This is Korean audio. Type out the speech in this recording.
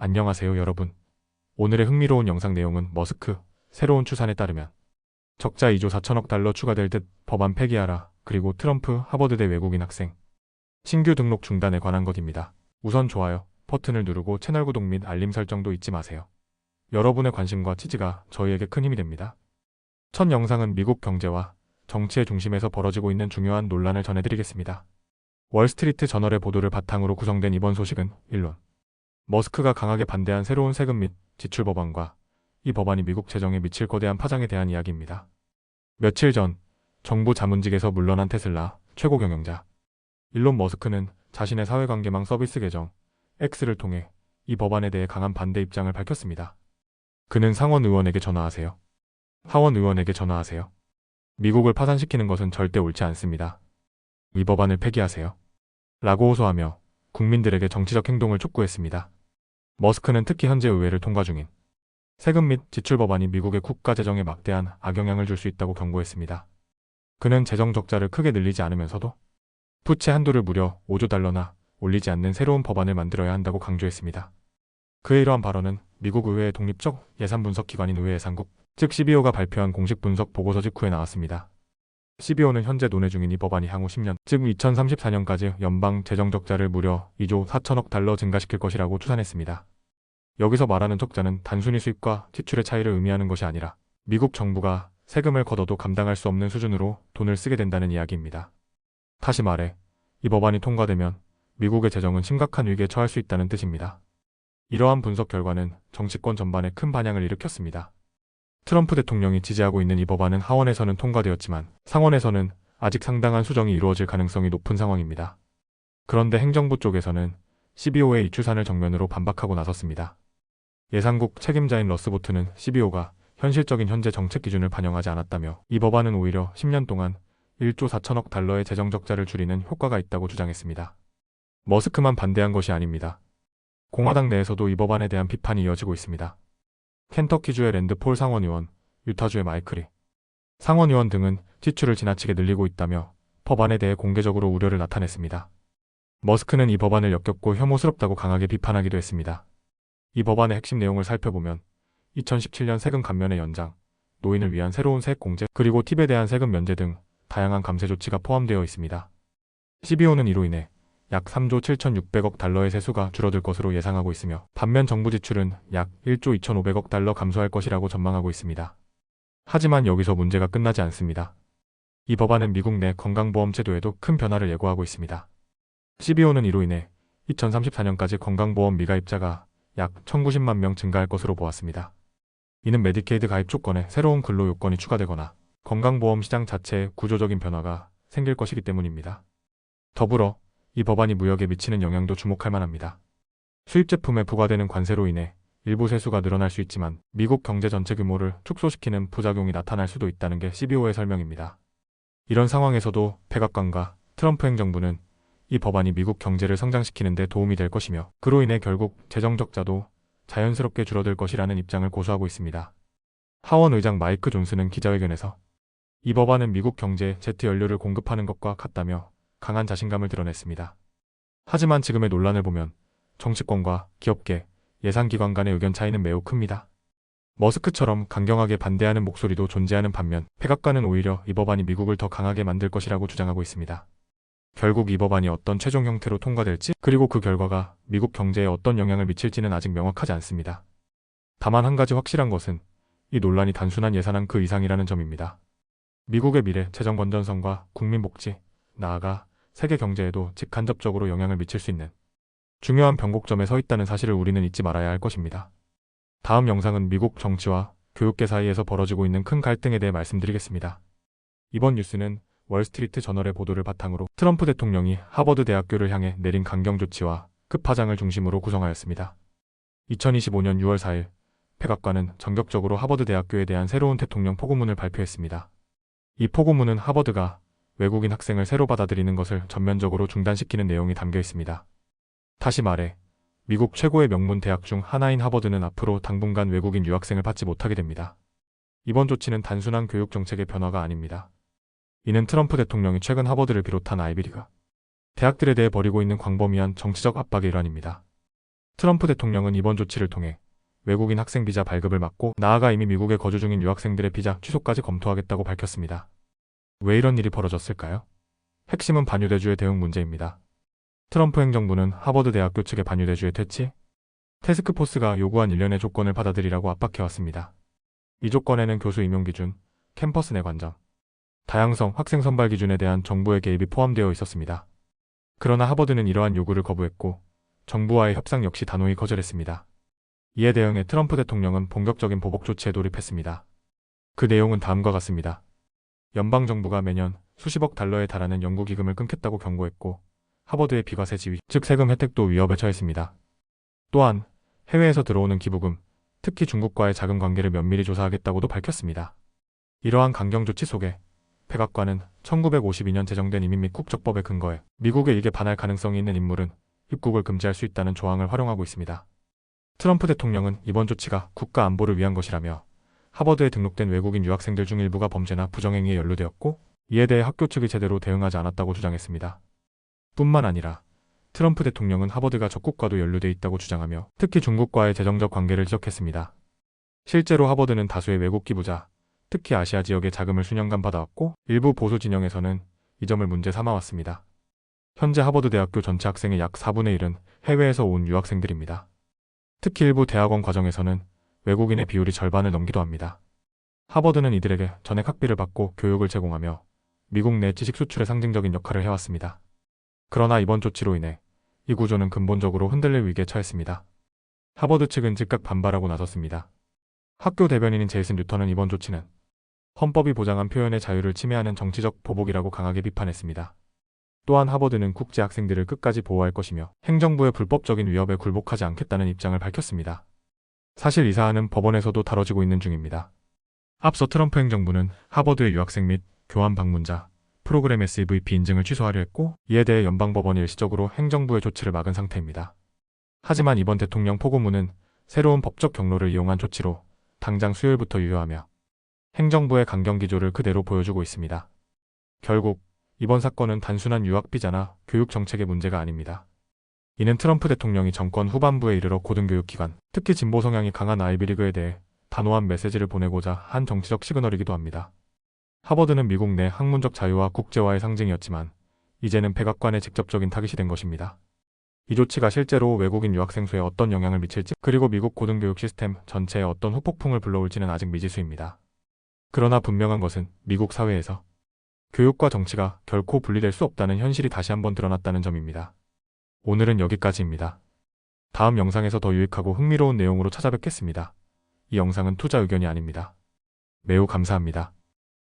안녕하세요 여러분. 오늘의 흥미로운 영상 내용은 머스크 새로운 추산에 따르면 적자 2조 4천억 달러 추가될 듯 법안 폐기하라 그리고 트럼프 하버드대 외국인 학생 신규 등록 중단에 관한 것입니다. 우선 좋아요 버튼을 누르고 채널 구독 및 알림 설정도 잊지 마세요. 여러분의 관심과 지지가 저희에게 큰 힘이 됩니다. 첫 영상은 미국 경제와 정치의 중심에서 벌어지고 있는 중요한 논란을 전해드리겠습니다. 월스트리트 저널의 보도를 바탕으로 구성된 이번 소식은 일론 머스크가 강하게 반대한 새로운 세금 및 지출 법안과 이 법안이 미국 재정에 미칠 거대한 파장에 대한 이야기입니다. 며칠 전 정부 자문직에서 물러난 테슬라 최고 경영자 일론 머스크는 자신의 사회관계망 서비스 계정 X를 통해 이 법안에 대해 강한 반대 입장을 밝혔습니다. 그는 상원 의원에게 전화하세요. 하원 의원에게 전화하세요. 미국을 파산시키는 것은 절대 옳지 않습니다. 이 법안을 폐기하세요. 라고 호소하며 국민들에게 정치적 행동을 촉구했습니다. 머스크는 특히 현재 의회를 통과 중인 세금 및 지출 법안이 미국의 국가 재정에 막대한 악영향을 줄 수 있다고 경고했습니다. 그는 재정 적자를 크게 늘리지 않으면서도 부채 한도를 무려 5조 달러나 올리지 않는 새로운 법안을 만들어야 한다고 강조했습니다. 그의 이러한 발언은 미국 의회의 독립적 예산 분석 기관인 의회예산국, 즉 CBO가 발표한 공식 분석 보고서 직후에 나왔습니다. CBO는 현재 논의 중인 이 법안이 향후 10년, 즉 2034년까지 연방 재정 적자를 무려 2조 4천억 달러 증가시킬 것이라고 추산했습니다. 여기서 말하는 적자는 단순히 수입과 지출의 차이를 의미하는 것이 아니라 미국 정부가 세금을 걷어도 감당할 수 없는 수준으로 돈을 쓰게 된다는 이야기입니다. 다시 말해, 이 법안이 통과되면 미국의 재정은 심각한 위기에 처할 수 있다는 뜻입니다. 이러한 분석 결과는 정치권 전반에 큰 반향을 일으켰습니다. 트럼프 대통령이 지지하고 있는 이 법안은 하원에서는 통과되었지만 상원에서는 아직 상당한 수정이 이루어질 가능성이 높은 상황입니다. 그런데 행정부 쪽에서는 CBO의 이 추산을 정면으로 반박하고 나섰습니다. 예산국 책임자인 러스보트는 CBO가 현실적인 현재 정책 기준을 반영하지 않았다며 이 법안은 오히려 10년 동안 1조 4천억 달러의 재정 적자를 줄이는 효과가 있다고 주장했습니다. 머스크만 반대한 것이 아닙니다. 공화당 내에서도 이 법안에 대한 비판이 이어지고 있습니다. 켄터키주의 랜드 폴 상원의원, 유타주의 마이클 리 상원의원 등은 지출을 지나치게 늘리고 있다며 법안에 대해 공개적으로 우려를 나타냈습니다. 머스크는 이 법안을 역겹고 혐오스럽다고 강하게 비판하기도 했습니다. 이 법안의 핵심 내용을 살펴보면 2017년 세금 감면의 연장, 노인을 위한 새로운 세액 공제, 그리고 팁에 대한 세금 면제 등 다양한 감세 조치가 포함되어 있습니다. CBO는 이로 인해 약 3조 7,600억 달러의 세수가 줄어들 것으로 예상하고 있으며 반면 정부 지출은 약 1조 2,500억 달러 감소할 것이라고 전망하고 있습니다. 하지만 여기서 문제가 끝나지 않습니다. 이 법안은 미국 내 건강보험 제도에도 큰 변화를 예고하고 있습니다. CBO는 이로 인해 2034년까지 건강보험 미가입자가 약 1,090만 명 증가할 것으로 보았습니다. 이는 메디케이드 가입 조건에 새로운 근로 요건이 추가되거나 건강보험 시장 자체에 구조적인 변화가 생길 것이기 때문입니다. 더불어 이 법안이 무역에 미치는 영향도 주목할 만합니다. 수입 제품에 부과되는 관세로 인해 일부 세수가 늘어날 수 있지만 미국 경제 전체 규모를 축소시키는 부작용이 나타날 수도 있다는 게 CBO의 설명입니다. 이런 상황에서도 백악관과 트럼프 행정부는 이 법안이 미국 경제를 성장시키는 데 도움이 될 것이며 그로 인해 결국 재정 적자도 자연스럽게 줄어들 것이라는 입장을 고수하고 있습니다. 하원 의장 마이크 존슨은 기자회견에서 이 법안은 미국 경제에 제트 연료를 공급하는 것과 같다며 강한 자신감을 드러냈습니다. 하지만 지금의 논란을 보면 정치권과 기업계, 예산기관 간의 의견 차이는 매우 큽니다. 머스크처럼 강경하게 반대하는 목소리도 존재하는 반면 백악관은 오히려 이 법안이 미국을 더 강하게 만들 것이라고 주장하고 있습니다. 결국 이 법안이 어떤 최종 형태로 통과될지 그리고 그 결과가 미국 경제에 어떤 영향을 미칠지는 아직 명확하지 않습니다. 다만 한 가지 확실한 것은 이 논란이 단순한 예산안 그 이상이라는 점입니다. 미국의 미래, 재정 건전성과 국민 복지, 나아가 세계 경제에도 직간접적으로 영향을 미칠 수 있는 중요한 변곡점에 서 있다는 사실을 우리는 잊지 말아야 할 것입니다. 다음 영상은 미국 정치와 교육계 사이에서 벌어지고 있는 큰 갈등에 대해 말씀드리겠습니다. 이번 뉴스는 월스트리트 저널의 보도를 바탕으로 트럼프 대통령이 하버드 대학교를 향해 내린 강경 조치와 급파장을 중심으로 구성하였습니다. 2025년 6월 4일 백악관은 전격적으로 하버드 대학교에 대한 새로운 대통령 포고문을 발표했습니다. 이 포고문은 하버드가 외국인 학생을 새로 받아들이는 것을 전면적으로 중단시키는 내용이 담겨 있습니다. 다시 말해 미국 최고의 명문 대학 중 하나인 하버드는 앞으로 당분간 외국인 유학생을 받지 못하게 됩니다. 이번 조치는 단순한 교육 정책의 변화가 아닙니다. 이는 트럼프 대통령이 최근 하버드를 비롯한 아이비리그 대학들에 대해 벌이고 있는 광범위한 정치적 압박의 일환입니다. 트럼프 대통령은 이번 조치를 통해 외국인 학생 비자 발급을 막고 나아가 이미 미국에 거주 중인 유학생들의 비자 취소까지 검토하겠다고 밝혔습니다. 왜 이런 일이 벌어졌을까요? 핵심은 반유대주의 대응 문제입니다. 트럼프 행정부는 하버드 대학교 측의 반유대주의 퇴치, 태스크포스가 요구한 일련의 조건을 받아들이라고 압박해왔습니다. 이 조건에는 교수 임용 기준, 캠퍼스 내 관점, 다양성, 학생 선발 기준에 대한 정부의 개입이 포함되어 있었습니다. 그러나 하버드는 이러한 요구를 거부했고 정부와의 협상 역시 단호히 거절했습니다. 이에 대응해 트럼프 대통령은 본격적인 보복 조치에 돌입했습니다. 그 내용은 다음과 같습니다. 연방정부가 매년 수십억 달러에 달하는 연구기금을 끊겠다고 경고했고 하버드의 비과세 지위, 즉 세금 혜택도 위협에 처했습니다. 또한 해외에서 들어오는 기부금, 특히 중국과의 자금 관계를 면밀히 조사하겠다고도 밝혔습니다. 이러한 강경 조치 속에 백악관은 1952년 제정된 이민 및 국적법에 근거해 미국에 일개 반할 가능성이 있는 인물은 입국을 금지할 수 있다는 조항을 활용하고 있습니다. 트럼프 대통령은 이번 조치가 국가 안보를 위한 것이라며 하버드에 등록된 외국인 유학생들 중 일부가 범죄나 부정행위에 연루되었고 이에 대해 학교 측이 제대로 대응하지 않았다고 주장했습니다. 뿐만 아니라 트럼프 대통령은 하버드가 적국과도 연루돼 있다고 주장하며 특히 중국과의 재정적 관계를 지적했습니다. 실제로 하버드는 다수의 외국 기부자, 특히 아시아 지역의 자금을 수년간 받아왔고 일부 보수 진영에서는 이 점을 문제 삼아왔습니다. 현재 하버드 대학교 전체 학생의 약 4분의 1은 해외에서 온 유학생들입니다. 특히 일부 대학원 과정에서는 외국인의 비율이 절반을 넘기도 합니다. 하버드는 이들에게 전액 학비를 받고 교육을 제공하며 미국 내 지식 수출의 상징적인 역할을 해왔습니다. 그러나 이번 조치로 인해 이 구조는 근본적으로 흔들릴 위기에 처했습니다. 하버드 측은 즉각 반발하고 나섰습니다. 학교 대변인인 제이슨 뉴턴은 이번 조치는 헌법이 보장한 표현의 자유를 침해하는 정치적 보복이라고 강하게 비판했습니다. 또한 하버드는 국제 학생들을 끝까지 보호할 것이며 행정부의 불법적인 위협에 굴복하지 않겠다는 입장을 밝혔습니다. 사실 이 사안은 법원에서도 다뤄지고 있는 중입니다. 앞서 트럼프 행정부는 하버드의 유학생 및 교환 방문자, 프로그램 SEVP 인증을 취소하려 했고 이에 대해 연방법원이 일시적으로 행정부의 조치를 막은 상태입니다. 하지만 이번 대통령 포고문은 새로운 법적 경로를 이용한 조치로 당장 수요일부터 유효하며 행정부의 강경 기조를 그대로 보여주고 있습니다. 결국 이번 사건은 단순한 유학 비자나 교육 정책의 문제가 아닙니다. 이는 트럼프 대통령이 정권 후반부에 이르러 고등교육기관, 특히 진보 성향이 강한 아이비리그에 대해 단호한 메시지를 보내고자 한 정치적 시그널이기도 합니다. 하버드는 미국 내 학문적 자유와 국제화의 상징이었지만 이제는 백악관의 직접적인 타깃이 된 것입니다. 이 조치가 실제로 외국인 유학생 수에 어떤 영향을 미칠지 그리고 미국 고등교육 시스템 전체에 어떤 후폭풍을 불러올지는 아직 미지수입니다. 그러나 분명한 것은 미국 사회에서 교육과 정치가 결코 분리될 수 없다는 현실이 다시 한번 드러났다는 점입니다. 오늘은 여기까지입니다. 다음 영상에서 더 유익하고 흥미로운 내용으로 찾아뵙겠습니다. 이 영상은 투자 의견이 아닙니다. 매우 감사합니다.